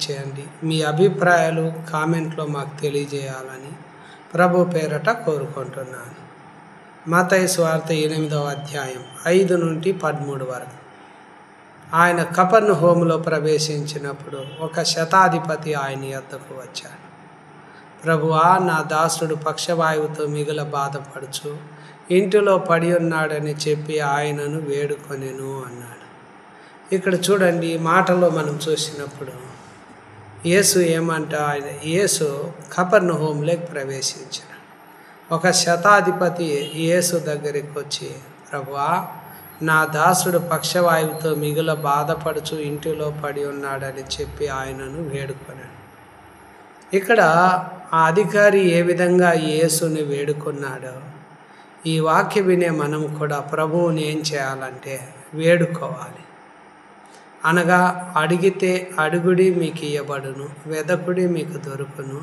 చేయండి. మీ అభిప్రాయాలు కామెంట్లో మాకు తెలియజేయాలని ప్రభు పేరట కోరుకుంటున్నాను. మత్తయి సువార్త 8వ అధ్యాయం 5 నుండి 13 వరకు. ఆయన కపెర్నహూములో ప్రవేశించినప్పుడు ఒక శతాధిపతి ఆయన యొద్దకు వచ్చాడు. ప్రభువా, నా దాసుడు పక్షవాయువుతో మిగుల బాధపడుచు ఇంటిలో పడి ఉన్నాడని చెప్పి ఆయనను వేడుకొనెను అన్నాడు. ఇక్కడ చూడండి, ఈ మాటలో మనం చూసినప్పుడు యేసు యేసు కపెర్నహూములోకి ప్రవేశించాడు. ఒక శతాధిపతి యేసు దగ్గరికి వచ్చి, ప్రభువా, నా దాసుడు పక్షవాయువుతో మిగుల బాధపడుచు ఇంటిలో పడి ఉన్నాడని చెప్పి ఆయనను వేడుకొనాడు. ఇక్కడ ఆ అధికారి ఏ విధంగా యేసుని వేడుకున్నాడో ఈ వాక్యం వినే మనం కూడా ప్రభువుని ఏం చేయాలంటే వేడుకోవాలి. అనగా అడిగితే అడుగుడి మీకు ఇయ్యబడును, వెదకుడి మీకు దొరుకును,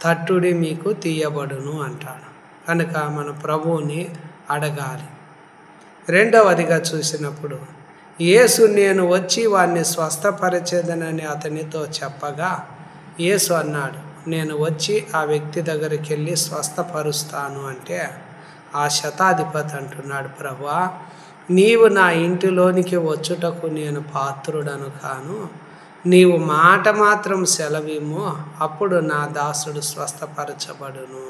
తట్టుడి మీకు తీయబడును అంటాడు. కనుక మన ప్రభువుని అడగాలి. రెండవదిగా చూసినప్పుడు యేసు నేను వచ్చి వారిని స్వస్థపరిచేదనని అతనితో చెప్పగా యేసు అన్నాడు, నేను వచ్చి ఆ వ్యక్తి దగ్గరికి వెళ్ళి స్వస్థపరుస్తాను అంటే ఆ శతాధిపతి అంటున్నాడు, ప్రభువా, నీవు నా ఇంటిలోనికి వచ్చుటకు నేను పాత్రుడను కాను, నీవు మాట మాత్రం సెలవిమ్ము, అప్పుడు నా దాసుడు స్వస్థపరచబడును.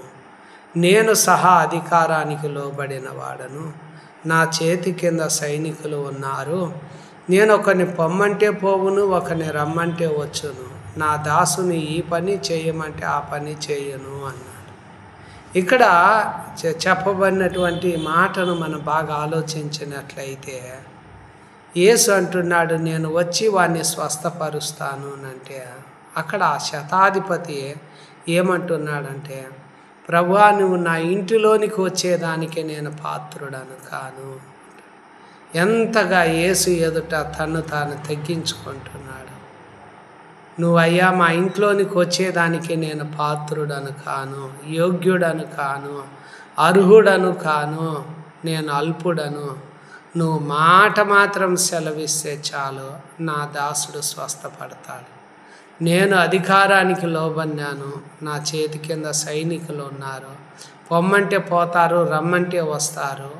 నేను సహా అధికారానికి లోబడిన వాడను, నా చేతి కింద సైనికులు ఉన్నారు. నేను ఒకరిని పొమ్మంటే పోవును, ఒకరిని రమ్మంటే వచ్చును, నా దాసుని ఈ పని చేయమంటే ఆ పని చేయను అన్నాడు. ఇక్కడ చెప్పబడినటువంటి మాటను మనం బాగా ఆలోచించినట్లయితే యేసు అంటున్నాడు, నేను వచ్చి వాడిని స్వస్థపరుస్తాను అంటే అక్కడ ఆ శతాధిపతి ఏమంటున్నాడంటే, ప్రభువా, నువ్వు నా ఇంటిలోనికి వచ్చేదానికి నేను పాత్రుడను కాను. ఎంతగా యేసు ఎదుట తన్ను తాను తగ్గించుకుంటున్నాడు. నువ్వయ్యా మా ఇంట్లోనికి వచ్చేదానికి నేను పాత్రుడను కాను, యోగ్యుడను కాను, అర్హుడను కాను, నేను అల్పుడను. నువ్వు మాట మాత్రం సెలవిస్తే చాలు, నా దాసుడు స్వస్థపడతాడు. నేను అధికారానికి లోబడినాను, నా చేతి కింద సైనికులు ఉన్నారు. పొమ్మంటే పోతారు, రమ్మంటే వస్తారు,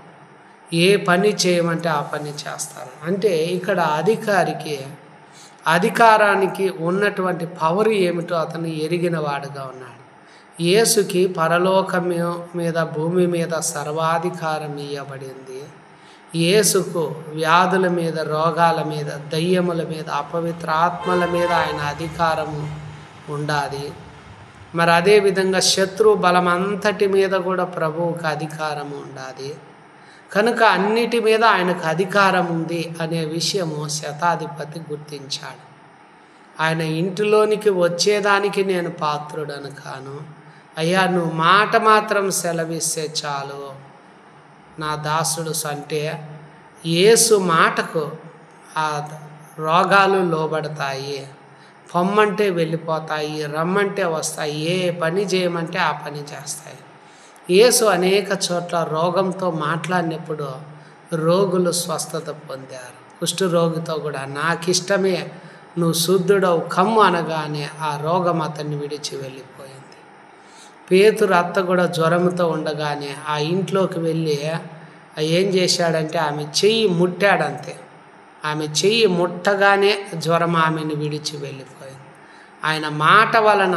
ఏ పని చేయమంటే ఆ పని చేస్తారు. అంటే ఇక్కడ అధికారానికి ఉన్నటువంటి పవర్ ఏమిటో అతను ఎరిగిన వాడుగా ఉన్నాడు. యేసుకి పరలోకం మీద భూమి మీద సర్వాధికారం ఇవ్వబడింది. యేసుకు వ్యాధుల మీద, రోగాల మీద, దయ్యముల మీద, అపవిత్ర ఆత్మల మీద ఆయన అధికారము ఉండాలి. మరి అదేవిధంగా శత్రు బలం అంతటి మీద కూడా ప్రభువుకి అధికారం ఉండాలి. కనుక అన్నిటి మీద ఆయనకు అధికారం ఉంది అనే విషయము శతాధిపతి గుర్తించాడు. ఆయన ఇంటిలోనికి వచ్చేదానికి నేను పాత్రుడను కాను, అయ్యా నువ్వు మాట మాత్రం సెలవిస్తే చాలు, నా దాసుడు అంటే యేసు మాటకు ఆ రోగాలు లోబడతాయి, పొమ్మంటే వెళ్ళిపోతాయి, రమ్మంటే వస్తాయి, ఏ పని చేయమంటే ఆ పని చేస్తాయి. యేసు అనేక చోట్ల రోగంతో మాట్లాడినప్పుడు రోగులు స్వస్థత పొందారు. కుష్ఠరోగితో కూడా నాకిష్టమే, నువ్వు శుద్ధుడవు కమ్ము అనగానే ఆ రోగం అతన్ని విడిచి వెళ్ళిపోయింది. పేతురు అత్త కూడా జ్వరంతో ఉండగానే ఆ ఇంట్లోకి వెళ్ళి ఏం చేశాడంటే ఆమె చెయ్యి ముట్టాడంతే. ఆమె చెయ్యి ముట్టగానే జ్వరం ఆమెను విడిచి వెళ్ళిపోయింది. ఆయన మాట వలన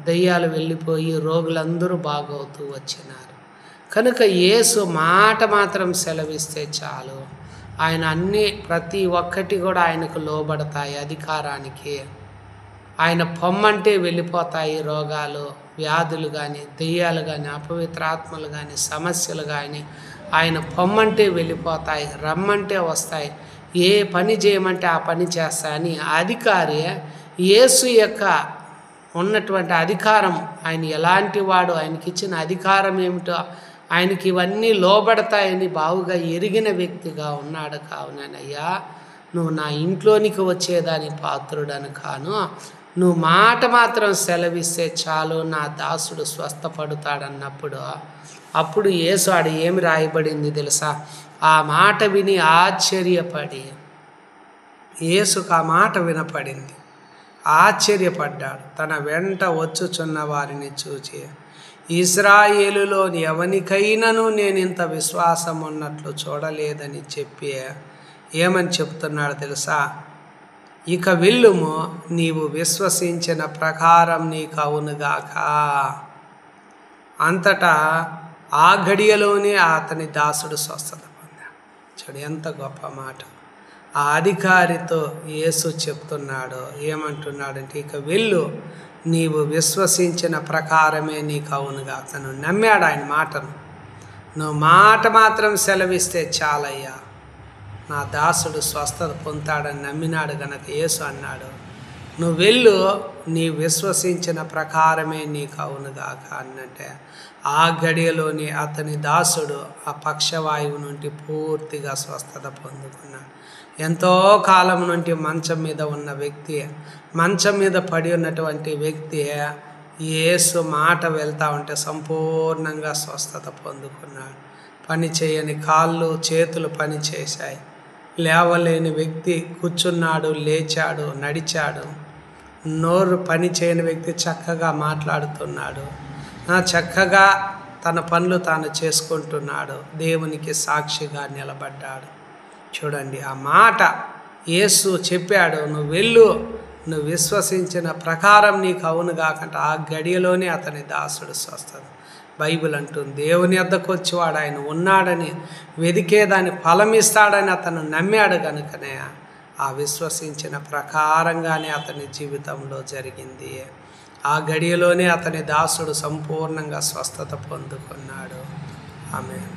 దయ్యాలు వెళ్ళిపోయి రోగులందరూ బాగవుతూ వచ్చినారు. కనుక యేసు మాట మాత్రం సెలవిస్తే చాలు, ఆయన ప్రతి ఒక్కటి కూడా ఆయనకు లోబడతాయి అధికారానికి. ఆయన పొమ్మంటే వెళ్ళిపోతాయి రోగాలు, వ్యాధులు కానీ, దెయ్యాలు కానీ, అపవిత్రాత్మలు కానీ, సమస్యలు కానీ ఆయన పొమ్మంటే వెళ్ళిపోతాయి, రమ్మంటే వస్తాయి, ఏ పని చేయమంటే ఆ పని చేస్తాయని అధికారి యేసు యొక్క ఉన్నటువంటి అధికారం, ఆయన ఎలాంటి వాడు, ఆయనకి ఇచ్చిన అధికారం ఏమిటో, ఆయనకి ఇవన్నీ లోబడతాయని బావుగా ఎరిగిన వ్యక్తిగా ఉన్నాడు. కావునయ్యా నువ్వు నా ఇంట్లోనికి వచ్చేదాని పాత్రుడను కాను, నువ్వు మాట మాత్రం సెలవిస్తే చాలు, నా దాసుడు స్వస్థపడతాడన్నప్పుడు అప్పుడు యేసు ఆడ ఏమి రాయబడింది తెలుసా? ఆ మాట విని ఆశ్చర్యపడి యేసుకు ఆ మాట వినపడింది. ఆశ్చర్యపడ్డాడు. తన వెంట వచ్చుచున్న వారిని చూచి, ఇశ్రాయేలులోని ఎవనికైనాను నేను ఇంత విశ్వాసం ఉన్నట్లు చూడలేదని చెప్పి ఏమని చెప్తున్నాడు తెలుసా? ఇక వెళ్ళుము, నీవు విశ్వసించిన ప్రకారం నీకు అవునుగాక. అంతటా ఆ గడియలోనే అతని దాసుడు స్వస్థత పొందాడు. చూడు ఎంత గొప్ప మాట. ఆ అధికారితో యేసు చెప్తున్నాడు, ఏమంటున్నాడంటే, ఇక వెళ్ళు, నీవు విశ్వసించిన ప్రకారమే నీకు అవునుగా. అతను నమ్మాడు ఆయన మాటను. నువ్వు మాట మాత్రం సెలవిస్తే చాలయ్యా, నా దాసుడు స్వస్థత పొందుతాడని నమ్మినాడు గనక యేసు అన్నాడు, నువ్వు వెళ్ళు, నీ విశ్వసించిన ప్రకారమే నీకు అవునుగాక అన్నట్టే. ఆ గడియలోని అతని దాసుడు ఆ పక్షవాయువు నుండి పూర్తిగా స్వస్థత పొందుకున్నాడు. ఎంతో కాలం నుండి మంచం మీద ఉన్న వ్యక్తి, మంచం మీద పడి ఉన్నటువంటి వ్యక్తి యేసు మాట వెళ్తూ ఉంటే సంపూర్ణంగా స్వస్థత పొందుకున్నాడు. పని చేయని కాళ్ళు చేతులు పని చేశాయి. లేవలేని వ్యక్తి కూర్చున్నాడు, లేచాడు, నడిచాడు. నోరు పని చేయని వ్యక్తి చక్కగా మాట్లాడుతున్నాడు, చక్కగా తన పనులు తాను చేసుకుంటున్నాడు, దేవునికి సాక్షిగా నిలబడ్డాడు. చూడండి, ఆ మాట యేసు చెప్పాడు, నువ్వు వెళ్ళు, నువ్వు విశ్వసించిన ప్రకారం నీకు అవును కాకంటే ఆ గడియలోనే అతని దాసుడు స్వస్థత. బైబిల్ అంటుంది, దేవుని వద్దకు వచ్చేవాడు ఆయన ఉన్నాడని, వెదికేదాన్ని ఫలమిస్తాడని అతను నమ్మాడు కనుకనే ఆ విశ్వసించిన ప్రకారంగానే అతని జీవితంలో జరిగింది. ఆ గడియలోనే అతని దాసుడు సంపూర్ణంగా స్వస్థత పొందుకున్నాడు. ఆమేన్.